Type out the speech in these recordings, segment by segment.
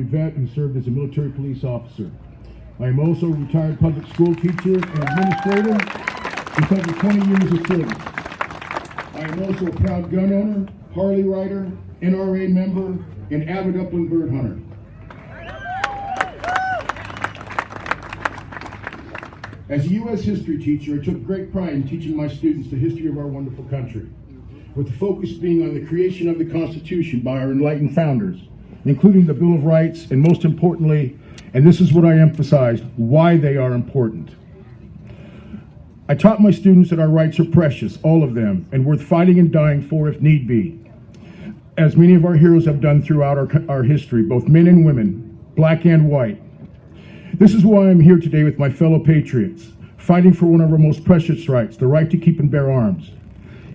Army vet who served as a military police officer. I am also a retired public school teacher and administrator with over 20 years of service. I am also a proud gun owner, Harley rider, NRA member, and avid upland bird hunter. As a U.S. history teacher, I took great pride in teaching my students the history of our wonderful country, with the focus being on the creation of the Constitution by our enlightened founders, including the Bill of Rights, and most importantly, and this is what I emphasized, why they are important. I taught my students that our rights are precious, all of them, and worth fighting and dying for if need be, as many of our heroes have done throughout our history, both men and women, black and white. This is why I'm here today with my fellow patriots, fighting for one of our most precious rights, the right to keep and bear arms.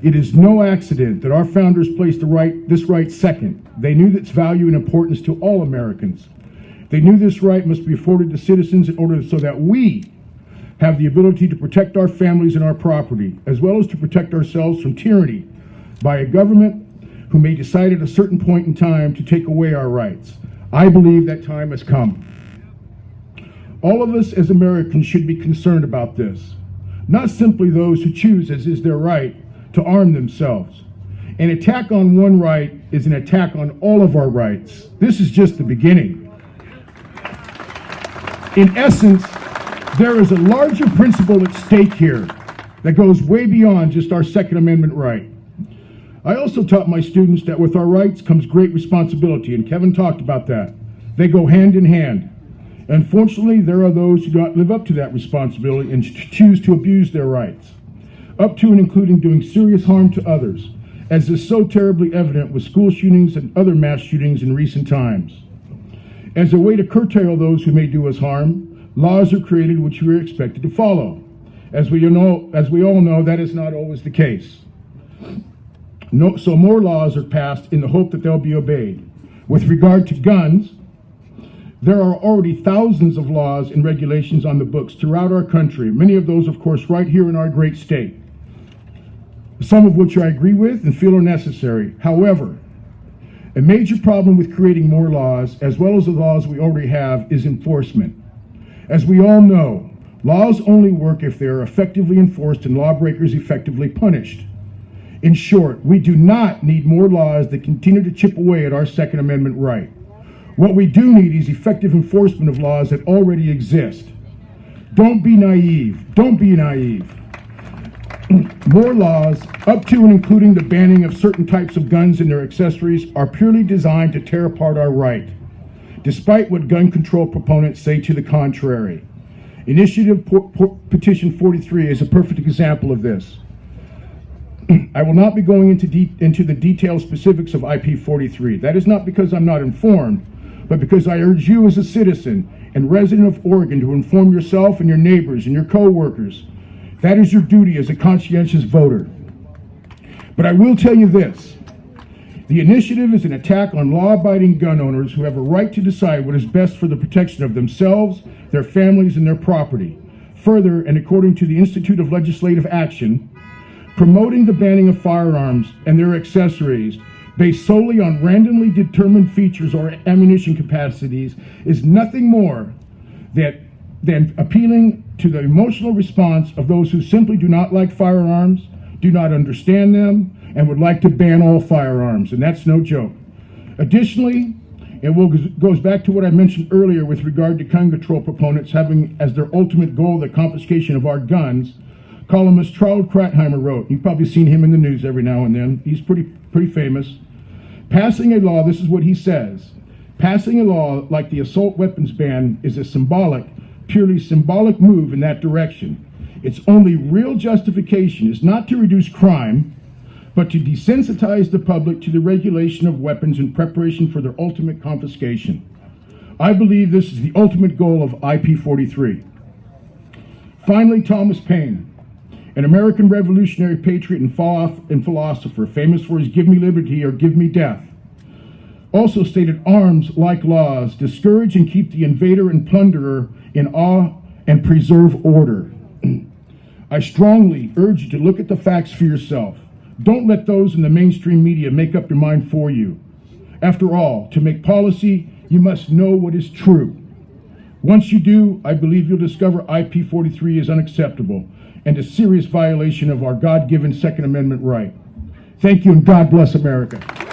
It is no accident that our founders placed this right second. They knew its value and importance to all Americans. They knew this right must be afforded to citizens in order so that we have the ability to protect our families and our property, as well as to protect ourselves from tyranny by a government who may decide at a certain point in time to take away our rights. I believe that time has come. All of us as Americans should be concerned about this, not simply those who choose, as is their right, to arm themselves. An attack on one right is an attack on all of our rights. This is just the beginning. In essence, there is a larger principle at stake here that goes way beyond just our Second Amendment right. I also taught my students that with our rights comes great responsibility, and Kevin talked about that. They go hand in hand. Unfortunately, there are those who do not live up to that responsibility and choose to abuse their rights, up to and including doing serious harm to others, as is so terribly evident with school shootings and other mass shootings in recent times. As a way to curtail those who may do us harm, laws are created which we are expected to follow. As we all know, that is not always the case. So more laws are passed in the hope that they'll be obeyed. With regard to guns, there are already thousands of laws and regulations on the books throughout our country, many of those, of course, right here in our great state, some of which I agree with and feel are necessary. However, a major problem with creating more laws, as well as the laws we already have, is enforcement. As we all know, laws only work if they are effectively enforced and lawbreakers effectively punished. In short, we do not need more laws that continue to chip away at our Second Amendment right. What we do need is effective enforcement of laws that already exist. Don't be naive. Don't be naive. More laws, up to and including the banning of certain types of guns and their accessories, are purely designed to tear apart our right, despite what gun control proponents say to the contrary. Initiative Petition 43 is a perfect example of this. I will not be going into the detailed specifics of IP 43. That is not because I'm not informed, but because I urge you as a citizen and resident of Oregon to inform yourself and your neighbors and your co-workers. That is your duty as a conscientious voter. But I will tell you this. The initiative is an attack on law-abiding gun owners who have a right to decide what is best for the protection of themselves, their families, and their property. Further, and according to the Institute of Legislative Action, promoting the banning of firearms and their accessories based solely on randomly determined features or ammunition capacities is nothing more than appealing to the emotional response of those who simply do not like firearms, do not understand them, and would like to ban all firearms, and that's no joke. Additionally, it goes back to what I mentioned earlier with regard to gun control proponents having as their ultimate goal the confiscation of our guns. Columnist Charles Kratheimer wrote, you've probably seen him in the news every now and then, he's pretty famous. Passing a law, this is what he says, passing a law like the assault weapons ban is a purely symbolic move in that direction. Its only real justification is not to reduce crime, but to desensitize the public to the regulation of weapons in preparation for their ultimate confiscation. I believe this is the ultimate goal of IP 43. Finally, Thomas Paine, an American revolutionary patriot and philosopher, famous for his "Give me liberty or give me death," also stated, "Arms, like laws, discourage and keep the invader and plunderer in awe and preserve order." I strongly urge you to look at the facts for yourself. Don't let those in the mainstream media make up your mind for you. After all, to make policy, You must know what is true. Once you do, I believe you'll discover IP-43 is unacceptable and a serious violation of our God-given Second Amendment right. Thank you, and God bless America.